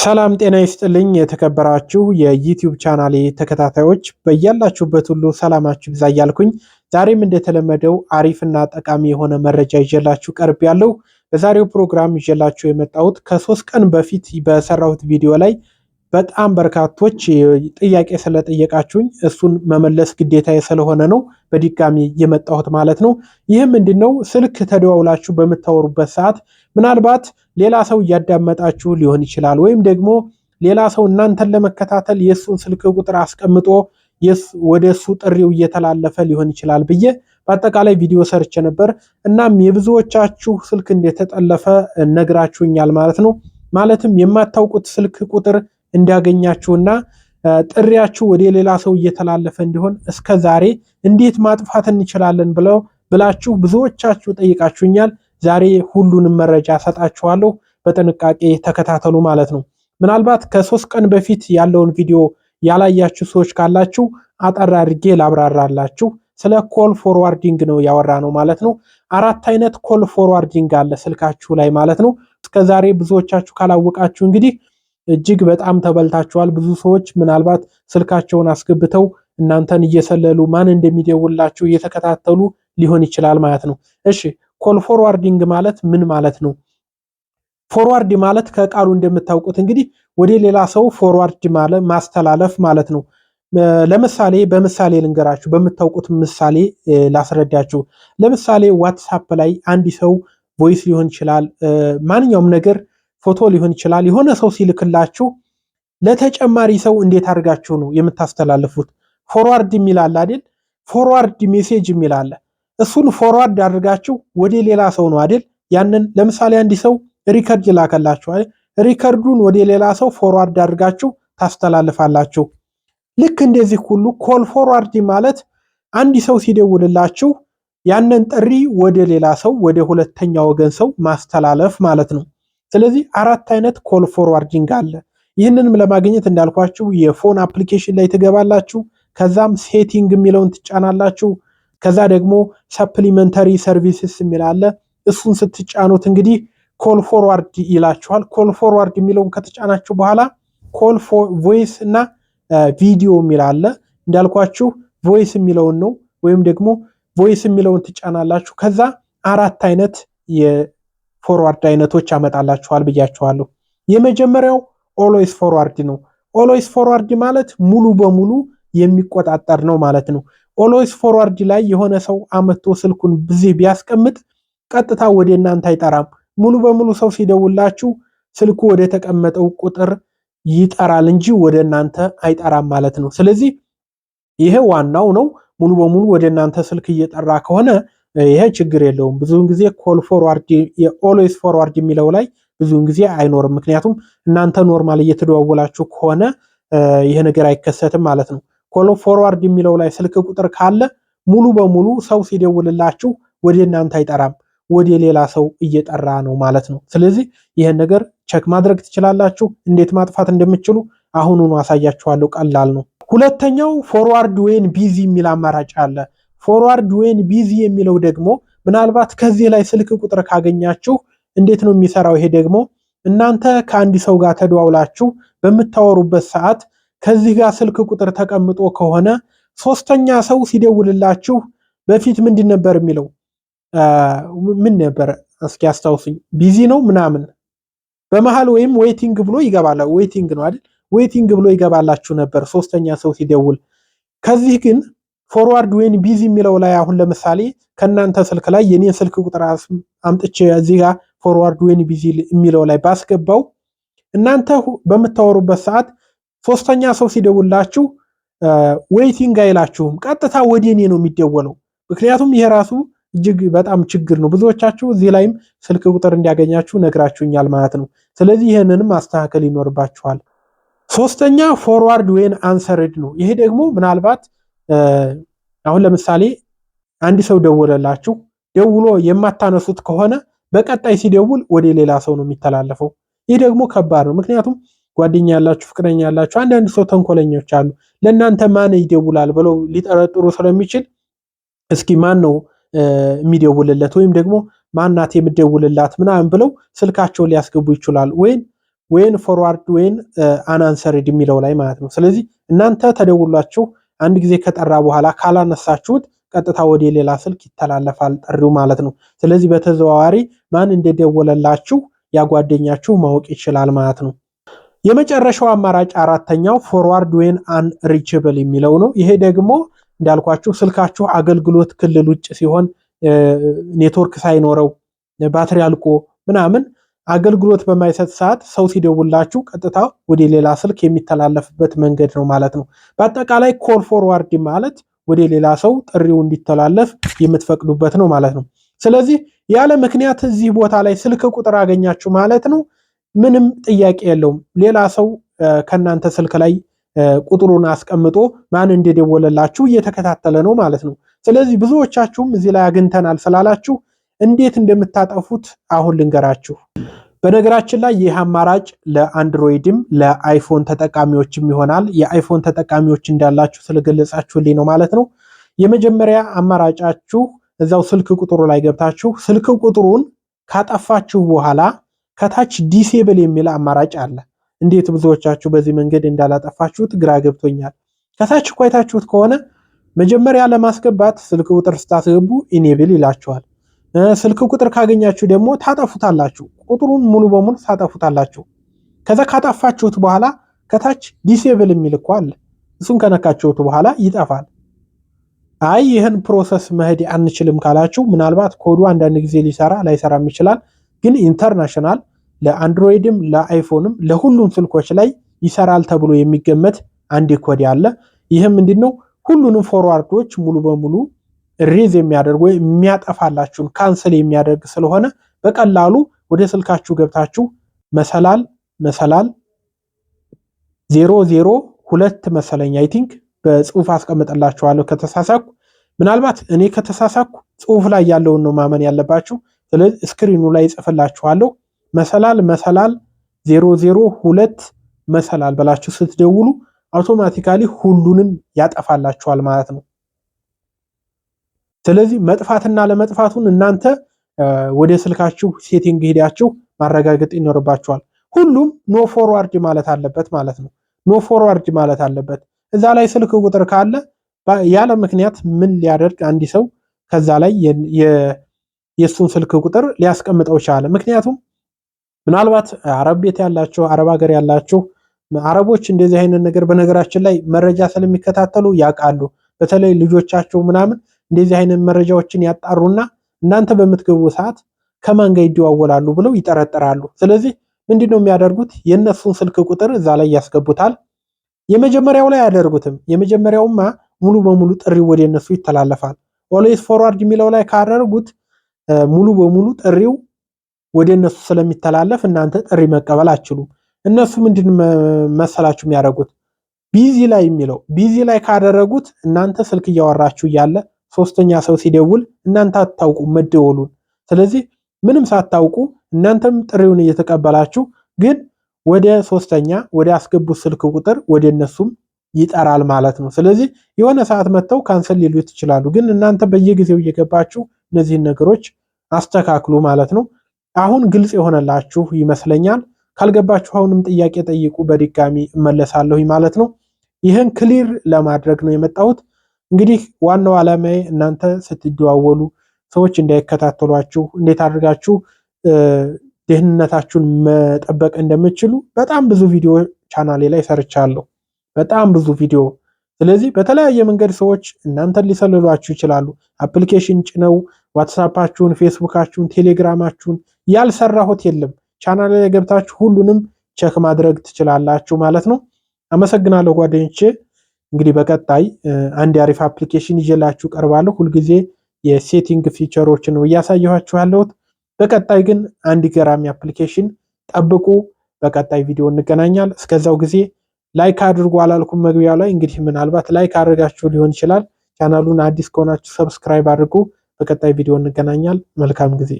ሰላም ጤና ይስጥልኝ የተከበራችሁ የዩቲዩብ ቻናሌ ተከታታዮች በያላችሁበት ሁሉ ሰላማችሁ ይብዛ እያልኩኝ ዛሬም እንደተለመደው አሪፍና ጠቃሚ የሆነ መረጃ ይዤላችሁ ቀርቤያለሁ። በዛሬው ፕሮግራም ይዤላችሁ የመጣሁት ከ3 ቀን በፊት በሰራሁት ቪዲዮ ላይ በጣም በርካቶች ጥያቄ ስለጠየቃችሁኝ እሱን መመለስ ግዴታዬ ስለሆነ ነው በድጋሚ የመጣሁት ማለት ነው። ይህም ምንድነው ስልክ ተደዋውላችሁ በምታወሩበት ሰዓት ምናልባት ሌላ ሰው እያዳመጣችሁ ሊሆን ይችላል፣ ወይም ደግሞ ሌላ ሰው እናንተን ለመከታተል የሱን ስልክ ቁጥር አስቀምጦ ወደሱ ጥሪው እየተላለፈ ሊሆን ይችላል ብዬ በአጠቃላይ ቪዲዮ ሰርቼ ነበር። እናም የብዙዎቻችሁ ስልክ እንደተጠለፈ ነግራችሁኛል ማለት ነው። ማለትም የማታውቁት ስልክ ቁጥር እንዲያገኛችሁና ጥሪያችሁ ወደ ሌላ ሰው እየተላለፈ እንዲሆን እስከዛሬ እንዴት ማጥፋት እንችላለን ብላችሁ ብዙዎቻችሁ ጠይቃችሁኛል። ዛሬ ሁሉንም መረጃ ሰጣችኋለሁ፣ በጥንቃቄ ተከታተሉ ማለት ነው። ምናልባት ከ3 ቀን በፊት ያለውን ቪዲዮ ያላያችሁ ሰዎች ካላችሁ አጠር አድርጌ ላብራራላችሁ። ስለ ኮል ፎርዋርዲንግ ነው ያወራነው ማለት ነው። 4 አይነት ኮል ፎርዋርዲንግ አለ ስልካችሁ ላይ ማለት ነው። እስከዛሬ ብዙዎቻችሁ ካላወቃችሁ እንግዲህ እጅግ በጣም ተበልታችኋል። ብዙ ሰዎች ምናልባት ስልካቸውን አስገብተው እናንተን እየሰለሉ ማን እንደሚደውላችሁ እየተከታተሉ ሊሆን ይችላል ማለት ነው። እሺ ኮል ፎርዋርዲንግ ማለት ምን ማለት ነው? ፎርዋርድ ማለት ከቃሉ እንደምታውቁት እንግዲህ ወደ ሌላ ሰው ፎርዋርድ ማለት ማስተላለፍ ማለት ነው። ለምሳሌ በምሳሌ ልንገራችሁ፣ በምታውቁት ምሳሌ ላስረዳችሁ። ለምሳሌ ዋትስአፕ ላይ አንድ ሰው ቮይስ ሊሆን ይችላል፣ ማንኛውም ነገር ፎቶ ሊሆን ይችላል። የሆነ ሰው ሲልክላችሁ ለተጨማሪ ሰው እንዴት አድርጋችሁ ነው የምታስተላልፉት? ፎርዋርድ የሚላል አይደል? ፎርዋርድ ሜሴጅ የሚላል እሱን ፎርዋርድ አድርጋችሁ ወደ ሌላ ሰው ነው አይደል? ያንን ለምሳሌ አንድ ሰው ሪከርድ ላከላችሁ አይደል? ሪከርዱን ወደ ሌላ ሰው ፎርዋርድ አድርጋችሁ ታስተላልፋላችሁ። ልክ እንደዚህ ሁሉ ኮል ፎርዋርድ ማለት አንድ ሰው ሲደውልላችሁ ያንን ጥሪ ወደ ሌላ ሰው ወደ ሁለተኛ ወገን ሰው ማስተላለፍ ማለት ነው። ስለዚህ 4 አይነት ኮል ፎርዋርዲንግ አለ። ይህንንም ለማግኘት እንዳልኳችሁ የፎን አፕሊኬሽን ላይ ትገባላችሁ። ከዛም ሴቲንግ የሚለውን ትጫናላችሁ። ከዛ ደግሞ ሰፕሊመንተሪ ሰርቪስስ የሚል አለ። እሱን ስትጫኑት እንግዲህ ኮል ፎርዋርድ ይላችኋል። ኮል ፎርዋርድ የሚለውን ከተጫናችሁ በኋላ ኮል ቮይስ እና ቪዲዮ የሚል አለ። እንዳልኳችሁ ቮይስ የሚለውን ነው ወይም ደግሞ ቮይስ የሚለውን ትጫናላችሁ። ከዛ 4 አይነት የፎርዋርድ አይነቶች ያመጣላችኋል ብያችኋለሁ። የመጀመሪያው ኦልዌይስ ፎርዋርድ ነው። ኦልዌይስ ፎርዋርድ ማለት ሙሉ በሙሉ የሚቆጣጠር ነው ማለት ነው። ኦልዌይስ ፎርዋርድ ላይ የሆነ ሰው አመቶ ስልኩን በዚህ ቢያስቀምጥ ቀጥታ ወደ እናንተ አይጠራም። ሙሉ በሙሉ ሰው ሲደውላችሁ ስልኩ ወደ ተቀመጠው ቁጥር ይጠራል እንጂ ወደ እናንተ አይጠራም ማለት ነው። ስለዚህ ይሄ ዋናው ነው። ሙሉ በሙሉ ወደ እናንተ ስልክ እየጠራ ከሆነ ይሄ ችግር የለውም። ብዙውን ጊዜ ኮል ፎርዋርድ የኦልዌይስ ፎርዋርድ የሚለው ላይ ብዙውን ጊዜ አይኖርም። ምክንያቱም እናንተ ኖርማል እየተደዋወላችሁ ከሆነ ይሄ ነገር አይከሰትም ማለት ነው። ኮል ፎርዋርድ የሚለው ላይ ስልክ ቁጥር ካለ ሙሉ በሙሉ ሰው ሲደውልላችሁ ወደ እናንተ አይጠራም፣ ወደ ሌላ ሰው እየጠራ ነው ማለት ነው። ስለዚህ ይሄን ነገር ቸክ ማድረግ ትችላላችሁ። እንዴት ማጥፋት እንደምትችሉ አሁኑኑ አሳያችኋለሁ። ቀላል ነው። ሁለተኛው ፎርዋርድ ዌን ቢዚ የሚል አማራጭ አለ። ፎርዋርድ ዌን ቢዚ የሚለው ደግሞ ምናልባት ከዚህ ላይ ስልክ ቁጥር ካገኛችሁ እንዴት ነው የሚሰራው? ይሄ ደግሞ እናንተ ከአንድ ሰው ጋር ተደዋውላችሁ በምታወሩበት ሰዓት ከዚህ ጋር ስልክ ቁጥር ተቀምጦ ከሆነ ሶስተኛ ሰው ሲደውልላችሁ በፊት ምንድን ነበር የሚለው? ምን ነበር እስኪ አስታውሱኝ። ቢዚ ነው ምናምን በመሃል ወይም ዌይቲንግ ብሎ ይገባል። ዌይቲንግ ነው አይደል? ዌይቲንግ ብሎ ይገባላችሁ ነበር ሶስተኛ ሰው ሲደውል። ከዚህ ግን ፎርዋርድ ዌን ቢዚ የሚለው ላይ አሁን ለምሳሌ ከናንተ ስልክ ላይ የኔን ስልክ ቁጥር አምጥቼ እዚህ ጋር ፎርዋርድ ዌን ቢዚ የሚለው ላይ ባስገባው እናንተ በምታወሩበት ሰዓት ሶስተኛ ሰው ሲደውላችሁ ዌይቲንግ አይላችሁም፣ ቀጥታ ወደ እኔ ነው የሚደወለው። ምክንያቱም ይሄ ራሱ እጅግ በጣም ችግር ነው። ብዙዎቻችሁ እዚህ ላይም ስልክ ቁጥር እንዲያገኛችሁ ነግራችሁኛል ማለት ነው። ስለዚህ ይሄንንም ማስተካከል ይኖርባችኋል። ሶስተኛ ፎርዋርድ ዌን አንሰርድ ነው። ይሄ ደግሞ ምናልባት አሁን ለምሳሌ አንድ ሰው ደውለላችሁ ደውሎ የማታነሱት ከሆነ በቀጣይ ሲደውል ወደ ሌላ ሰው ነው የሚተላለፈው። ይህ ደግሞ ከባድ ነው። ምክንያቱም ጓደኛ ያላችሁ፣ ፍቅረኛ ያላችሁ፣ አንዳንድ ሰው ተንኮለኞች አሉ። ለእናንተ ማን ይደውላል ብለው ሊጠረጥሩ ስለሚችል እስኪ ማን ነው የሚደውልለት ወይም ደግሞ ማናት የምደውልላት ምናምን ብለው ስልካቸውን ሊያስገቡ ይችላል። ወይም ወይን ፎርዋርድ ወይን አናንሰርድ የሚለው ላይ ማለት ነው። ስለዚህ እናንተ ተደውላችሁ አንድ ጊዜ ከጠራ በኋላ ካላነሳችሁት ቀጥታ ወደ ሌላ ስልክ ይተላለፋል ጥሪው ማለት ነው። ስለዚህ በተዘዋዋሪ ማን እንደደወለላችሁ ያጓደኛችሁ ማወቅ ይችላል ማለት ነው። የመጨረሻው አማራጭ አራተኛው ፎርዋርድ ወይን አንሪችብል የሚለው ነው። ይሄ ደግሞ እንዳልኳችሁ ስልካችሁ አገልግሎት ክልል ውጭ ሲሆን ኔትወርክ ሳይኖረው ባትሪ አልቆ ምናምን አገልግሎት በማይሰጥ ሰዓት ሰው ሲደውላችሁ ቀጥታ ወደ ሌላ ስልክ የሚተላለፍበት መንገድ ነው ማለት ነው። በአጠቃላይ ኮል ፎርዋርድ ማለት ወደ ሌላ ሰው ጥሪው እንዲተላለፍ የምትፈቅዱበት ነው ማለት ነው። ስለዚህ ያለ ምክንያት እዚህ ቦታ ላይ ስልክ ቁጥር አገኛችሁ ማለት ነው ምንም ጥያቄ የለውም። ሌላ ሰው ከናንተ ስልክ ላይ ቁጥሩን አስቀምጦ ማን እንደደወለላችሁ እየተከታተለ ነው ማለት ነው። ስለዚህ ብዙዎቻችሁም እዚህ ላይ አግኝተናል ስላላችሁ እንዴት እንደምታጠፉት አሁን ልንገራችሁ። በነገራችን ላይ ይህ አማራጭ ለአንድሮይድም ለአይፎን ተጠቃሚዎችም ይሆናል። የአይፎን ተጠቃሚዎች እንዳላችሁ ስለገለጻችሁልኝ ነው ማለት ነው። የመጀመሪያ አማራጫችሁ እዛው ስልክ ቁጥሩ ላይ ገብታችሁ ስልክ ቁጥሩን ካጠፋችሁ በኋላ ከታች ዲሴብል የሚል አማራጭ አለ። እንዴት ብዙዎቻችሁ በዚህ መንገድ እንዳላጠፋችሁት ግራ ገብቶኛል። ከታች ቆይታችሁት ከሆነ መጀመሪያ ለማስገባት ስልክ ቁጥር ስታስገቡ ኢኔብል ይላችኋል። ስልክ ቁጥር ካገኛችሁ ደግሞ ታጠፉታላችሁ። ቁጥሩን ሙሉ በሙሉ ታጠፉታላችሁ። ከዛ ካጠፋችሁት በኋላ ከታች ዲሴብል የሚል እኮ አለ። እሱን ከነካችሁት በኋላ ይጠፋል። አይ ይህን ፕሮሰስ መሄድ አንችልም ካላችሁ ምናልባት ኮዱ አንዳንድ ጊዜ ሊሰራ ላይሰራም ይችላል። ግን ኢንተርናሽናል ለአንድሮይድም ለአይፎንም ለሁሉም ስልኮች ላይ ይሰራል ተብሎ የሚገመት አንድ ኮድ አለ። ይህም ምንድነው? ሁሉንም ፎርዋርዶች ሙሉ በሙሉ ሪዝ የሚያደርግ ወይ የሚያጠፋላችሁን ካንሰል የሚያደርግ ስለሆነ በቀላሉ ወደ ስልካችሁ ገብታችሁ መሰላል 002 መሰለኝ አይ ቲንክ በጽሁፍ አስቀምጥላችኋለሁ ከተሳሳኩ። ምናልባት እኔ ከተሳሳኩ ጽሁፍ ላይ ያለውን ነው ማመን ያለባችሁ። ስለዚህ ስክሪኑ ላይ ጽፈላችኋለሁ። መሰላል 002 መሰላል ብላችሁ ስትደውሉ አውቶማቲካሊ ሁሉንም ያጠፋላችኋል ማለት ነው። ስለዚህ መጥፋትና ለመጥፋቱን እናንተ ወደ ስልካችሁ ሴቲንግ ሄዳችሁ ማረጋገጥ ይኖርባችኋል። ሁሉም ኖ ፎርዋርድ ማለት አለበት ማለት ነው። ኖ ፎርዋርድ ማለት አለበት። እዛ ላይ ስልክ ቁጥር ካለ ያለ ምክንያት ምን ሊያደርግ አንድ ሰው ከዛ ላይ የሱን ስልክ ቁጥር ሊያስቀምጠው ቻለ? ምክንያቱም ምናልባት አረብ ቤት ያላችሁ አረብ ሀገር ያላችሁ አረቦች እንደዚህ አይነት ነገር በነገራችን ላይ መረጃ ስለሚከታተሉ ያውቃሉ። በተለይ ልጆቻቸው ምናምን እንደዚህ አይነት መረጃዎችን ያጣሩና እናንተ በምትገቡ ሰዓት ከማን ጋር ይደዋወላሉ ብለው ይጠረጥራሉ። ስለዚህ ምንድነው የሚያደርጉት? የነሱን ስልክ ቁጥር እዛ ላይ ያስገቡታል። የመጀመሪያው ላይ አያደርጉትም። የመጀመሪያውማ ሙሉ በሙሉ ጥሪው ወደ እነሱ ይተላለፋል። ኦልዌይስ ፎርዋርድ የሚለው ላይ ካደረጉት ሙሉ በሙሉ ጥሪው ወደ እነሱ ስለሚተላለፍ እናንተ ጥሪ መቀበል አትችሉም። እነሱ ምንድን መሰላችሁ የሚያደርጉት? ቢዚ ላይ የሚለው ቢዚ ላይ ካደረጉት እናንተ ስልክ እያወራችሁ እያለ ሶስተኛ ሰው ሲደውል እናንተ አታውቁም መደወሉን። ስለዚህ ምንም ሳታውቁ እናንተም ጥሪውን እየተቀበላችሁ ግን ወደ ሶስተኛ ወደ አስገቡት ስልክ ቁጥር ወደ እነሱም ይጠራል ማለት ነው። ስለዚህ የሆነ ሰዓት መጥተው ካንሰል ሊሉት ይችላሉ። ግን እናንተ በየጊዜው እየገባችሁ እነዚህን ነገሮች አስተካክሉ ማለት ነው። አሁን ግልጽ የሆነላችሁ ይመስለኛል። ካልገባችሁ አሁንም ጥያቄ ጠይቁ፣ በድጋሚ እመለሳለሁ ማለት ነው። ይህን ክሊር ለማድረግ ነው የመጣሁት። እንግዲህ ዋናው ዓላማዬ እናንተ ስትደዋወሉ ሰዎች እንዳይከታተሏችሁ እንዴት አድርጋችሁ ደህንነታችሁን መጠበቅ እንደምትችሉ በጣም ብዙ ቪዲዮ ቻናሌ ላይ ሰርቻለሁ። በጣም ብዙ ቪዲዮ። ስለዚህ በተለያየ መንገድ ሰዎች እናንተን ሊሰልሏችሁ ይችላሉ። አፕሊኬሽን ጭነው ዋትስአፓችሁን፣ ፌስቡካችሁን፣ ቴሌግራማችሁን ያልሰራሁት የለም። ቻናሌ ላይ ገብታችሁ ሁሉንም ቸክ ማድረግ ትችላላችሁ ማለት ነው። አመሰግናለሁ ጓደኞቼ። እንግዲህ በቀጣይ አንድ አሪፍ አፕሊኬሽን ይዤላችሁ ቀርባለሁ። ሁልጊዜ የሴቲንግ ፊቸሮችን ነው እያሳየኋችሁ ያለሁት። በቀጣይ ግን አንድ ገራሚ አፕሊኬሽን ጠብቁ። በቀጣይ ቪዲዮ እንገናኛል። እስከዛው ጊዜ ላይክ አድርጉ አላልኩም መግቢያው ላይ። እንግዲህ ምናልባት ላይክ አድርጋችሁ ሊሆን ይችላል። ቻናሉን አዲስ ከሆናችሁ ሰብስክራይብ አድርጉ። በቀጣይ ቪዲዮ እንገናኛል። መልካም ጊዜ